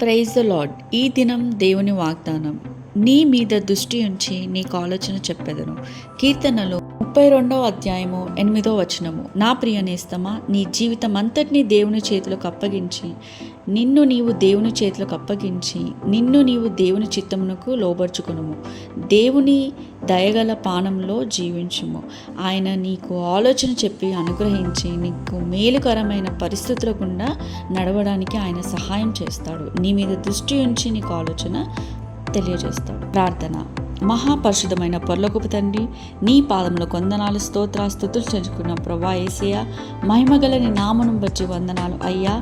Praise the lord. ఈ దినం దేవుని వాగ్దానం. నీ మీద దృష్టి ఉంచి నీకు ఆలోచన చెప్పెదను. కీర్తనలు 32 అధ్యాయము 8 నా ప్రియ నేస్తమా, నీ జీవితం అంతటినీ దేవుని చేతులకు అప్పగించి నిన్ను నీవు దేవుని చిత్తమునకు లోబర్చుకునుము. దేవుని దయగల పానంలో జీవించుము. ఆయన నీకు ఆలోచన చెప్పి అనుగ్రహించి నీకు మేలుకరమైన పరిస్థితుల గుండా నడవడానికి ఆయన సహాయం చేస్తాడు. నీ మీద దృష్టి ఉంచి నీకు ఆలోచన తెలియజేస్తాడు. ప్రార్థన. మహాపరిశుద్ధమైన పరలోకపు తండ్రి, నీ పాదంలో వందనాలు, స్తుతులు చెంచుకున్న ప్రభా యేసయ్య, మహిమగల నీ నామమును బట్టి వందనాలు అయ్యా.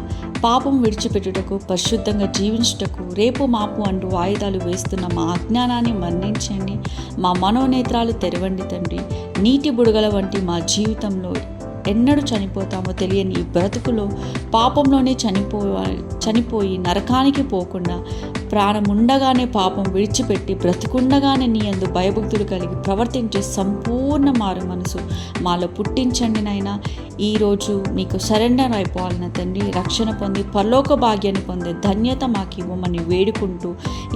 పాపం విడిచిపెట్టుటకు, పరిశుద్ధంగా జీవించుటకు రేపు మాపు అంటూ వాయిదాలు వేస్తున్న మా అజ్ఞానాన్ని మన్నించండి. మా మనోనేత్రాలు తెరవండి తండ్రి. నీటి బుడగల వంటి మా జీవితంలో ఎన్నడూ చనిపోతామో తెలియని ఈ బ్రతుకులో పాపంలోనే చనిపోయి నరకానికి పోకుండా, ప్రాణం ఉండగానే పాపం విడిచిపెట్టి బ్రతికుండగానే నీ యందు భయభక్తులు కలిగి ప్రవర్తించే సంపూర్ణ మారు మనసు మాలో పుట్టించండి నైనా. ఈరోజు మీకు సరెండర్ అయిపోవాలన్న తండ్రి, రక్షణ పొంది పరలోక భాగ్యాన్ని పొందే ధన్యత మాకు ఇవ్వమని వేడుకుంటూ,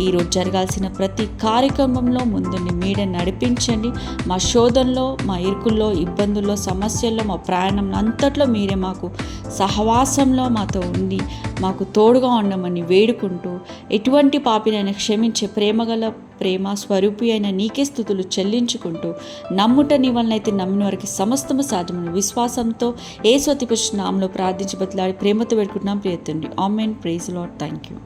ఈరోజు జరగాల్సిన ప్రతి కార్యక్రమంలో ముందుండి మీరే నడిపించండి. మా శోధనలో, మా ఇరుకుల్లో, ఇబ్బందుల్లో, సమస్యల్లో, మా ప్రయాణంలో అంతట్లో మీరే మాకు సహవాసంలో మాతో ఉండి మాకు తోడుగా ఉండమని వేడుకుంటూ, ఎటువంటి పాపినైనా క్షమించే ప్రేమగల ప్రేమ స్వరూపి అయిన నీకే స్తుతులు చెల్లించుకుంటూ, నమ్ముట నీ వలనైతే నమ్మిన వారికి సమస్తము సాధ్యమని విశ్వాసంతో యేసు అతి పరిశుద్ధ నామములో ప్రార్థించి బతిలాడి ప్రేమతో వేడుకుంటున్నాం ప్రియతండ్రి. Amen. Praise Lord. Thank you.